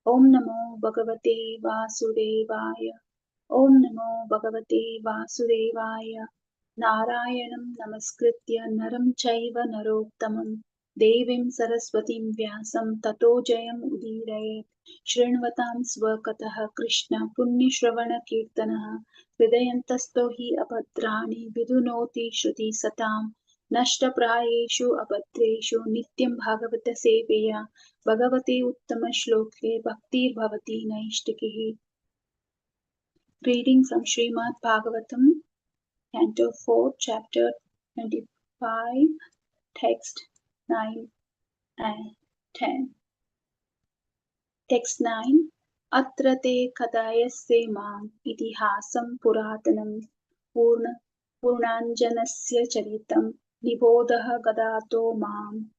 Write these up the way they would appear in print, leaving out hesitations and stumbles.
Om Namo Bhagavate Vasudevaya. Om Namo Bhagavate Vasudevaya. Narayanam Namaskritya Naram Chaiva Narottamam Devim Saraswatim Vyasam Tato Jayam Udirayet Shrinvatam Svakataha Krishna Punya Shravana Kirtanaha Hridayantasto hi abhadrani vidunoti shruti satam Nashta prayeshu abhadreshu nityam bhagavata seveya Bhagavate uttama shloke bhaktir bhavati naishtikihi. Reading from Srimad Bhagavatam, Canto 4, Chapter 25, Text 9 and 10. Text 9. Atra te kadayasya mam itihasam puratanam purnanjanasya charitam nibodaha gadato mam.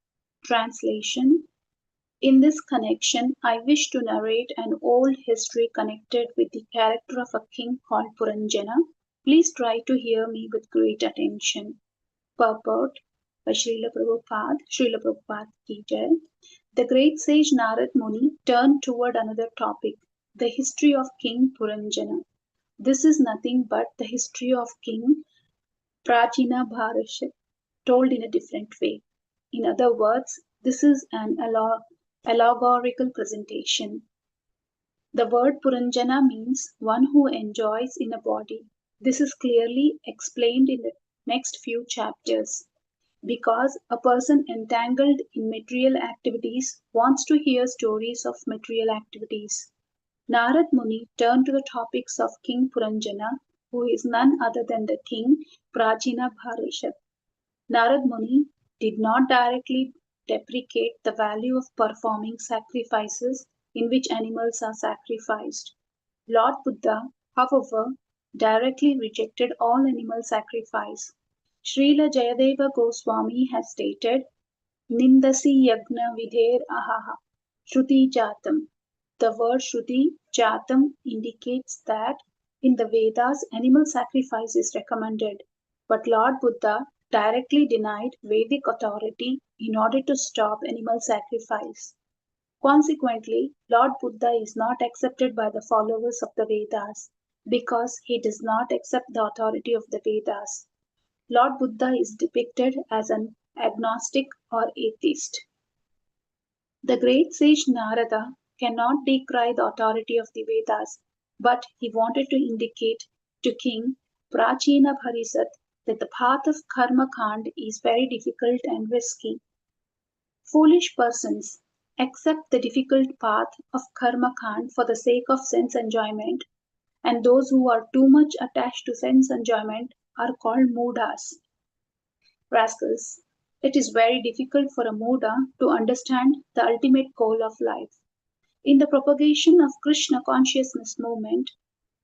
Translation. In this connection, I wish to narrate an old history connected with the character of a king called Puranjana. Please try to hear me with great attention. Purport by Srila Prabhupada Ki Jai. The great sage Narad Muni turned toward another topic, the history of King Puranjana. This is nothing but the history of King Prachina Bharasha, told in a different way. In other words, this is an allegorical presentation. The word Puranjana means one who enjoys in a body. This is clearly explained in the next few chapters. Because a person entangled in material activities wants to hear stories of material activities. Narad Muni turned to the topics of King Puranjana, who is none other than the king Prachina Bharashat. Narad Muni did not directly deprecate the value of performing sacrifices in which animals are sacrificed. Lord Buddha, however, directly rejected all animal sacrifice. Srila Jayadeva Goswami has stated, Nindasi yagna vidher ahaha, Shruti Jatam. The word Shruti Jatam indicates that in the Vedas animal sacrifice is recommended, but Lord Buddha directly denied Vedic authority in order to stop animal sacrifice. Consequently, Lord Buddha is not accepted by the followers of the Vedas because he does not accept the authority of the Vedas. Lord Buddha is depicted as an agnostic or atheist. The great sage Narada cannot decry the authority of the Vedas, but he wanted to indicate to King Prachina Bharisat that the path of Karma Kand is very difficult and risky. Foolish persons accept the difficult path of Karma Kand for the sake of sense enjoyment, and those who are too much attached to sense enjoyment are called Mudas. Rascals. It is very difficult for a Muda to understand the ultimate goal of life. In the propagation of Krishna consciousness movement,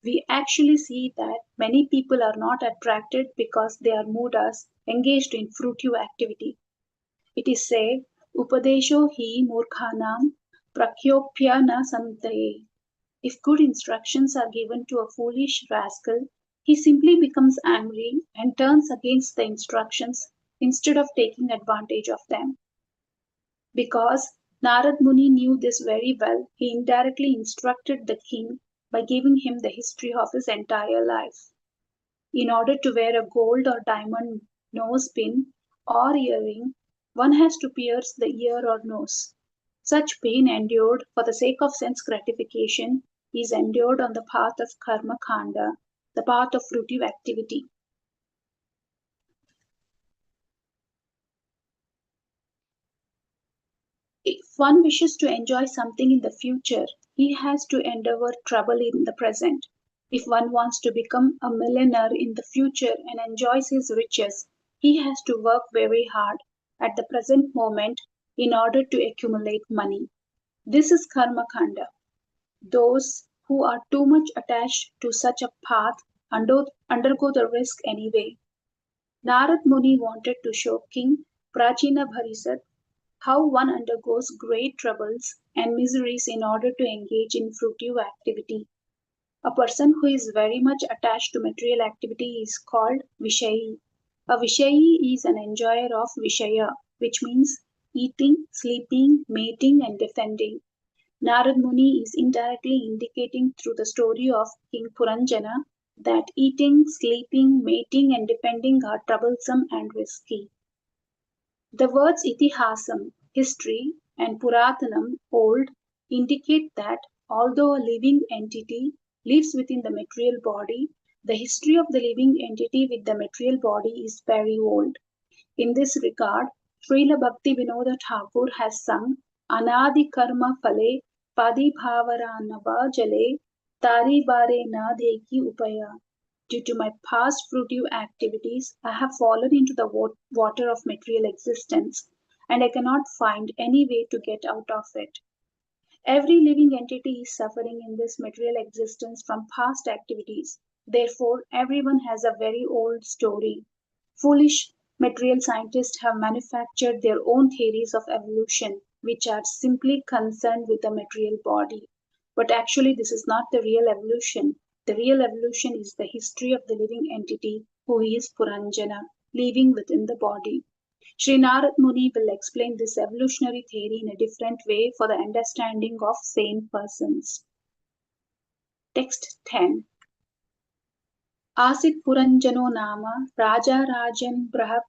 we actually see that many people are not attracted because they are Mudas engaged in fruitive activity. It is said, Upadesho hi murkhanam prakyopya na samtaye. If good instructions are given to a foolish rascal, he simply becomes angry and turns against the instructions instead of taking advantage of them. Because Narad Muni knew this very well, he indirectly instructed the king by giving him the history of his entire life. In order to wear a gold or diamond nose pin or earring, one has to pierce the ear or nose. Such pain endured for the sake of sense gratification is endured on the path of karma kanda, the path of fruitive activity. If one wishes to enjoy something in the future, he has to endure trouble in the present. If one wants to become a millionaire in the future and enjoys his riches, he has to work very hard at the present moment in order to accumulate money. This is karma kanda. Those who are too much attached to such a path undergo the risk anyway. Narad Muni wanted to show King Prachina Bharisat how one undergoes great troubles and miseries in order to engage in fruitive activity. A person who is very much attached to material activity is called Vishayi. A Vishayi is an enjoyer of Vishaya, which means eating, sleeping, mating, and defending. Narad Muni is indirectly indicating through the story of King Puranjana that eating, sleeping, mating, and depending are troublesome and risky. The words itihasam, history, and puratanam, old, indicate that although a living entity lives within the material body, the history of the living entity with the material body is very old. In this regard, Srila Bhakti Vinoda Thakur has sung Anadi Karma Phale Padibhavarana Jale Tari Bare Na Deki Upaya. Due to my past fruitive activities, I have fallen into the water of material existence, and I cannot find any way to get out of it. Every living entity is suffering in this material existence from past activities. Therefore, everyone has a very old story. Foolish material scientists have manufactured their own theories of evolution, which are simply concerned with the material body. But actually, this is not the real evolution. The real evolution is the history of the living entity who is Puranjana, living within the body. Sri Narad Muni will explain this evolutionary theory in a different way for the understanding of sane persons. Text 10. Asit Puranjano Nama Raja Rajan Brahap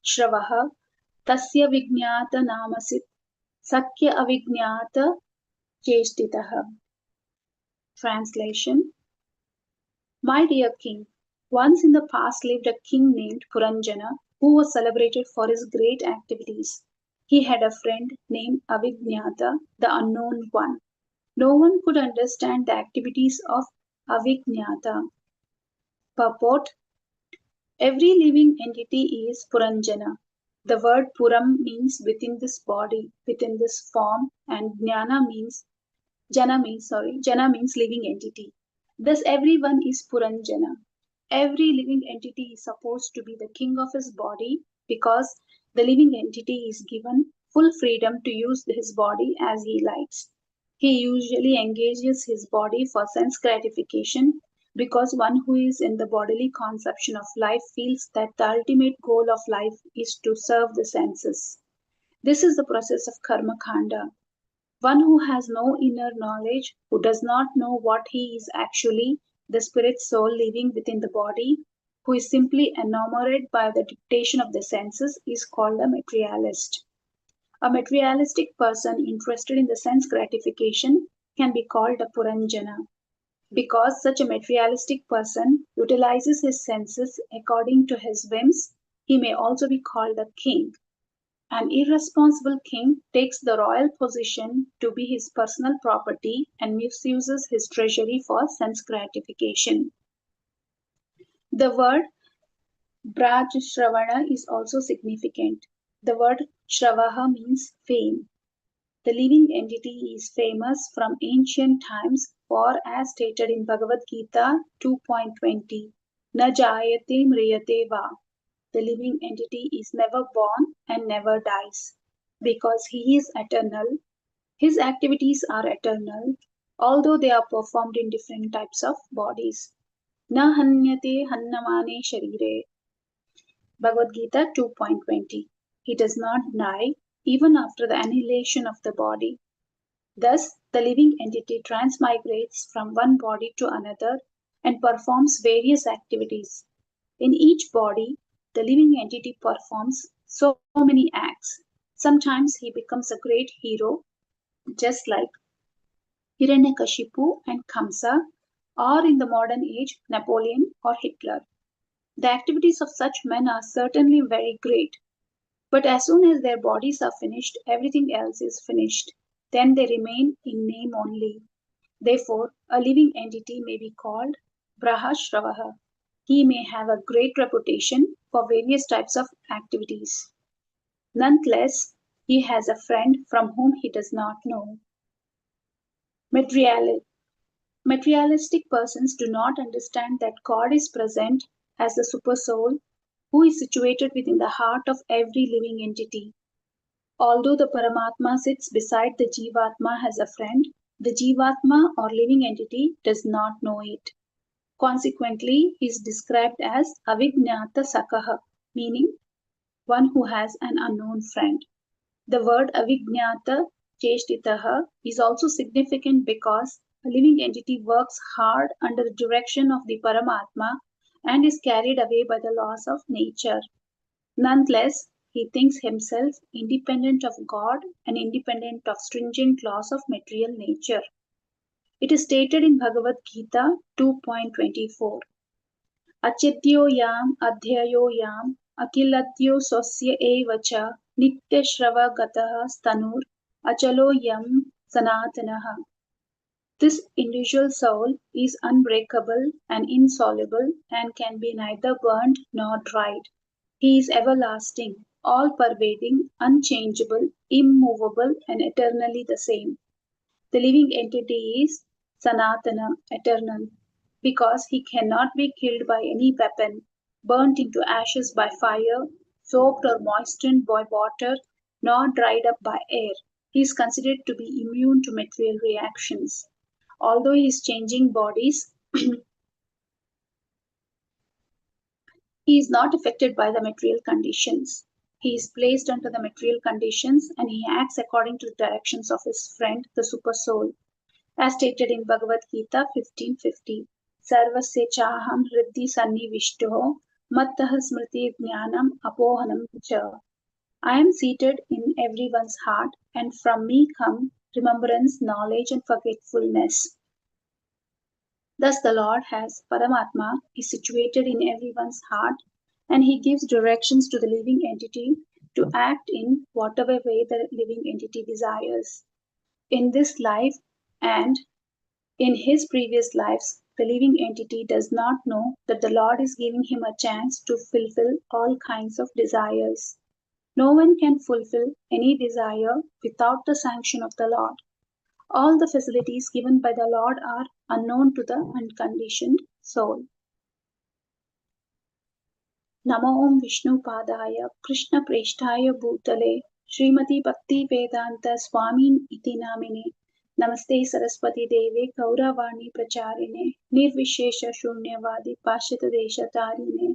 Shravah Tasya Vignata Namasit Sakya Avignata Chestitah. Translation. My dear king, once in the past lived a king named Puranjana who was celebrated for his great activities. He had a friend named Avignata, the unknown one. No one could understand the activities of Avignata. Purport. Every living entity is Puranjana. The word Puram means within this body, within this form, and Jana means living entity. Thus everyone is Puranjana. Every living entity is supposed to be the king of his body because the living entity is given full freedom to use his body as he likes. He usually engages his body for sense gratification because one who is in the bodily conception of life feels that the ultimate goal of life is to serve the senses. This is the process of karma kanda. One who has no inner knowledge, who does not know what he is actually, the spirit soul living within the body, who is simply enamored by the dictation of the senses, is called a materialist. A materialistic person interested in the sense gratification can be called a Puranjana. Because such a materialistic person utilizes his senses according to his whims, he may also be called a king. An irresponsible king takes the royal position to be his personal property and misuses his treasury for sense gratification. The word Braj Shravana is also significant. The word Shravaha means fame. The living entity is famous from ancient times, for as stated in Bhagavad Gita 2.20, Na jayate mriyate va. The living entity is never born and never dies. Because he is eternal, his activities are eternal, although they are performed in different types of bodies. Na hanyate hannamane sharire. Bhagavad Gita 2.20. He does not die even after the annihilation of the body. Thus, the living entity transmigrates from one body to another and performs various activities. In each body, the living entity performs so many acts. Sometimes he becomes a great hero, just like Hiranyakashipu and Kamsa, or in the modern age, Napoleon or Hitler. The activities of such men are certainly very great, but as soon as their bodies are finished, everything else is finished. Then they remain in name only. Therefore, a living entity may be called Brahashravaha. He may have a great reputation for various types of activities. Nonetheless, he has a friend from whom he does not know. Materialistic persons do not understand that God is present as the Supersoul who is situated within the heart of every living entity. Although the Paramatma sits beside the Jivatma as a friend, the Jivatma or living entity does not know it. Consequently, he is described as Avignata Sakaha, meaning one who has an unknown friend. The word Avignata Cheshtitaha is also significant because a living entity works hard under the direction of the Paramatma and is carried away by the laws of nature. Nonetheless, he thinks himself independent of God and independent of stringent laws of material nature. It is stated in Bhagavad Gita 2.24. Achityo yam adhyayo yam akilatyo sosya eva cha nityashrava gataha stanur achalo yam sanatanaha. This individual soul is unbreakable and insoluble and can be neither burned nor dried. He is everlasting, all pervading, unchangeable, immovable, and eternally the same. The living entity is Sanatana, eternal, because he cannot be killed by any weapon, burnt into ashes by fire, soaked or moistened by water, nor dried up by air. He is considered to be immune to material reactions. Although he is changing bodies, he is not affected by the material conditions. He is placed under the material conditions and he acts according to the directions of his friend, the Super Soul. As stated in Bhagavad Gita 15:50, Sarvasya chaham hriddhi sannivishtoho mattah smriti jnanam apohanam cha. I am seated in everyone's heart, and from me come remembrance, knowledge, and forgetfulness. Thus, the Lord, as Paramatma, is situated in everyone's heart, and he gives directions to the living entity to act in whatever way the living entity desires. In this life and in his previous lives, the living entity does not know that the Lord is giving him a chance to fulfill all kinds of desires. No one can fulfill any desire without the sanction of the Lord. All the facilities given by the Lord are unknown to the unconditioned soul. Namo Om Vishnu Padaya Krishna Preshtaya Bhutale Srimati Bhakti Vedanta Swamin Iti Namine Namaste Saraswati Deve Kauravani Pracharine Nirvishesha Shunyavadi Pashyata Desha Tarine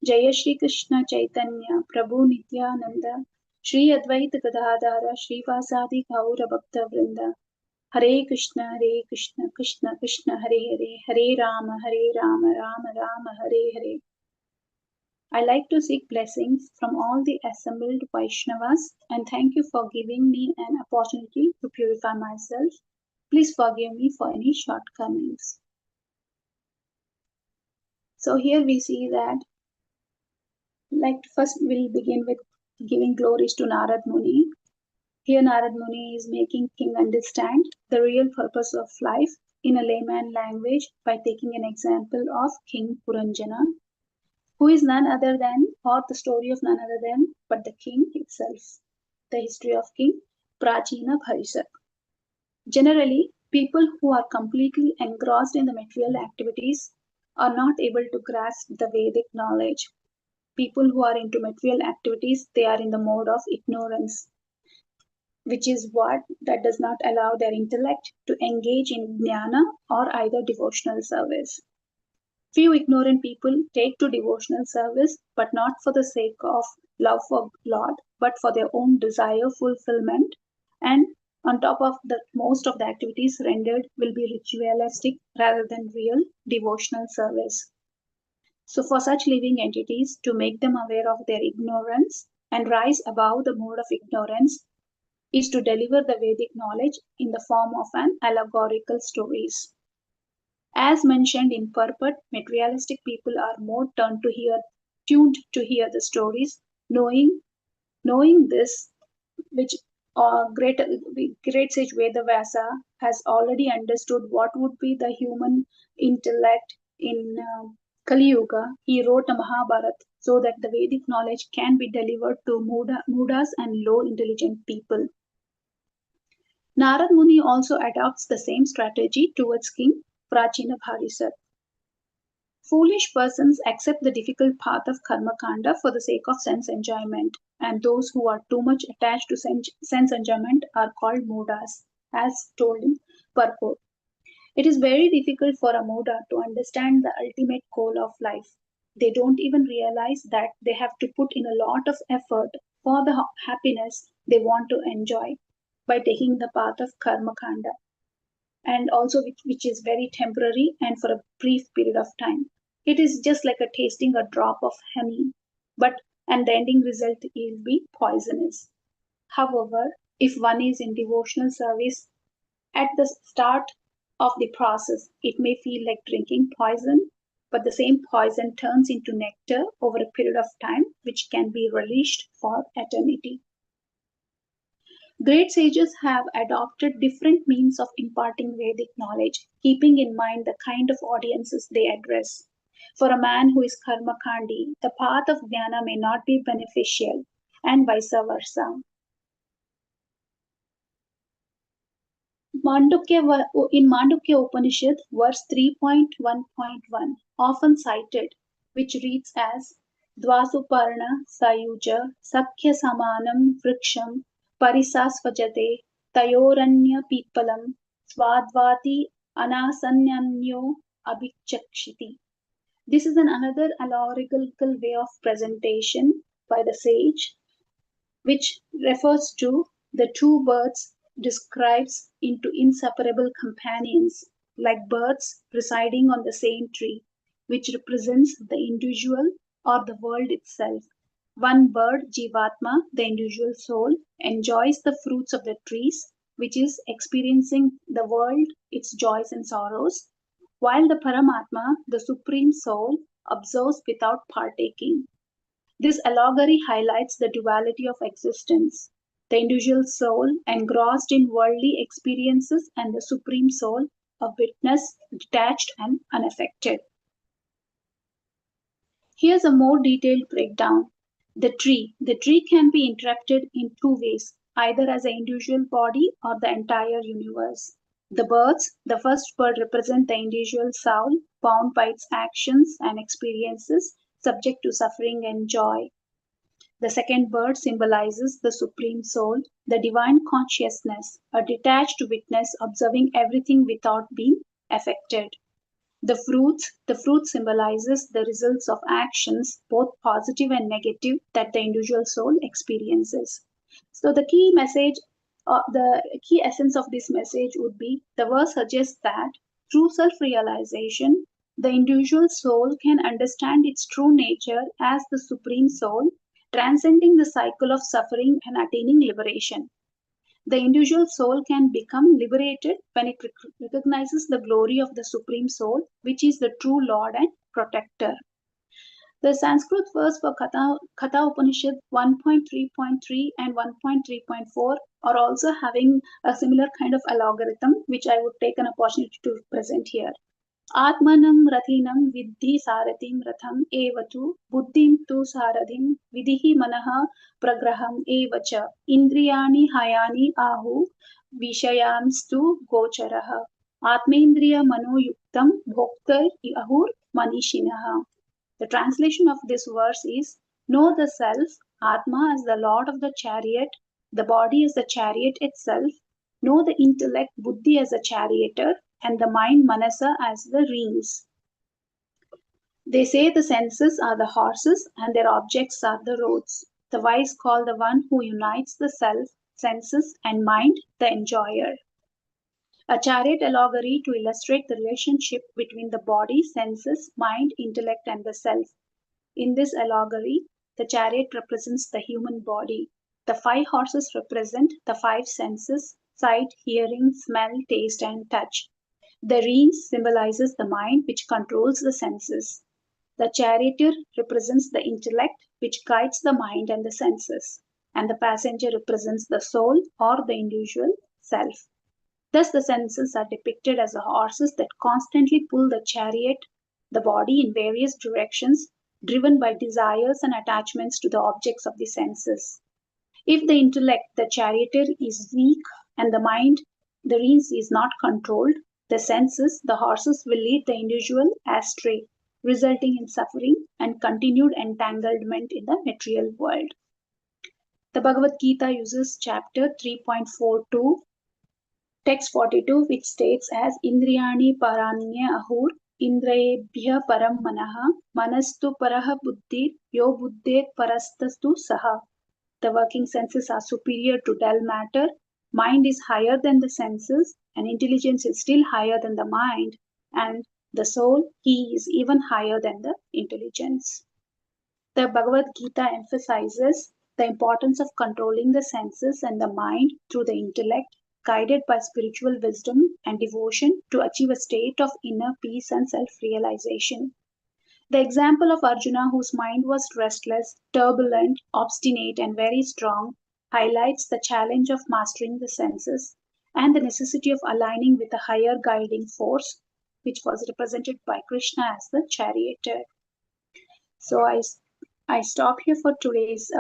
Jaya Shri Krishna Chaitanya Prabhu Nityananda Shri Advaita Gadadara Srivasadi Gaura Bhakta Vrinda Hare Krishna Krishna Krishna Hare Hare Hare Rama Rama Rama Hare Hare. I like to seek blessings from all the assembled Vaishnavas and thank you for giving me an opportunity to purify myself. Please forgive me for any shortcomings. So here we see that, first we'll begin with giving glories to Narad Muni. Here Narad Muni is making King understand the real purpose of life in a layman language by taking an example of King Puranjana, who is none other than, or the story of none other than, but the king itself. The history of King Prachina Bharisat. Generally, people who are completely engrossed in the material activities are not able to grasp the Vedic knowledge. People who are into material activities, they are in the mode of ignorance, which is what that does not allow their intellect to engage in jnana or either devotional service. Few ignorant people take to devotional service, but not for the sake of love for Lord, but for their own desire fulfillment. And on top of that, most of the activities rendered will be ritualistic rather than real devotional service. So, for such living entities, to make them aware of their ignorance and rise above the mode of ignorance is to deliver the Vedic knowledge in the form of an allegorical stories. As mentioned in Purport, materialistic people are more tuned to hear the stories, knowing this, which great sage Vedavasa has already understood what would be the human intellect in Kali Yuga. He wrote a Mahabharata so that the Vedic knowledge can be delivered to Mudas and low intelligent people. Narad Muni also adopts the same strategy towards King Prachina Bharisat. Foolish persons accept the difficult path of karma kanda for the sake of sense enjoyment, and those who are too much attached to sense enjoyment are called mudas, as told in purport. It is very difficult for a muda to understand the ultimate goal of life. They don't even realize that they have to put in a lot of effort for the happiness they want to enjoy. by taking the path of karma kanda, and also which is very temporary and for a brief period of time. It is just like a tasting a drop of honey, but and the ending result will be poisonous. However, if one is in devotional service at the start of the process, it may feel like drinking poison, but the same poison turns into nectar over a period of time, which can be relished for eternity. Great sages have adopted different means of imparting Vedic knowledge, keeping in mind the kind of audiences they address. For a man who is karmakandi, the path of jnana may not be beneficial, and vice versa. In Mandukya Upanishad, verse 3.1.1, often cited, which reads as Dvasuparna Sayuja Sakya Samanam Vriksham Parisasvajate Tayoranya Pipalam Swadvati Anasanyanyo Abhichakshiti. This is another allegorical way of presentation by the sage which refers to the two birds describes into inseparable companions like birds residing on the same tree, which represents the individual or the world itself. One bird, Jivatma, the individual soul, enjoys the fruits of the trees, which is experiencing the world, its joys and sorrows, while the Paramatma, the supreme soul, observes without partaking. This allegory highlights the duality of existence, the individual soul engrossed in worldly experiences and the supreme soul, a witness, detached and unaffected. Here's a more detailed breakdown. The tree. The tree can be interpreted in two ways, either as an individual body or the entire universe. The birds. The first bird represents the individual soul, bound by its actions and experiences, subject to suffering and joy. The second bird symbolizes the Supreme Soul, the divine consciousness, a detached witness observing everything without being affected. The fruit symbolizes the results of actions, both positive and negative, that the individual soul experiences. So the key essence of this message would be the verse suggests that through self-realization, the individual soul can understand its true nature as the supreme soul, transcending the cycle of suffering and attaining liberation. The individual soul can become liberated when it recognizes the glory of the Supreme Soul, which is the true Lord and Protector. The Sanskrit verse for Katha Upanishad 1.3.3 and 1.3.4 are also having a similar kind of algorithm, which I would take an opportunity to present here. Atmanam Rathinam Vidhi Sarathim Ratham Evatu Buddhim Tu Saradhim Vidihi Manaha Pragraham Evacha Indriyani Hayani Ahu Vishayamstu Gocharaha Atmendriya Mano Yuktam Bhoktar Ahur Manishinaha. The translation of this verse is know the self, Atma as the lord of the chariot, the body as the chariot itself, know the intellect, Buddhi as a charioteer, and the mind, Manasa, as the reins. They say the senses are the horses and their objects are the roads. The wise call the one who unites the self, senses, and mind the enjoyer. A chariot allegory to illustrate the relationship between the body, senses, mind, intellect, and the self. In this allegory, the chariot represents the human body. The five horses represent the five senses: sight, hearing, smell, taste, and touch. The reins symbolizes the mind which controls the senses. The charioteer represents the intellect which guides the mind and the senses. And the passenger represents the soul or the individual self. Thus, the senses are depicted as the horses that constantly pull the chariot, the body, in various directions, driven by desires and attachments to the objects of the senses. If the intellect, the charioteer, is weak and the mind, the reins, is not controlled, the senses, the horses, will lead the individual astray, resulting in suffering and continued entanglement in the material world. The Bhagavad Gita uses chapter 3.42, text 42, which states as Indriyani Paranya Ahur Indrayebhya Param Manaha Manastu Paraha Buddhi Yo Buddhet Parastastu Saha. The working senses are superior to dull matter. mind is higher than the senses, and intelligence is still higher than the mind, and the soul, he is even higher than the intelligence. The Bhagavad Gita emphasizes the importance of controlling the senses and the mind through the intellect, guided by spiritual wisdom and devotion to achieve a state of inner peace and self realization. The example of Arjuna, whose mind was restless, turbulent, obstinate, and very strong, highlights the challenge of mastering the senses and the necessity of aligning with a higher guiding force, which was represented by Krishna as the charioteer. So I stop here for today's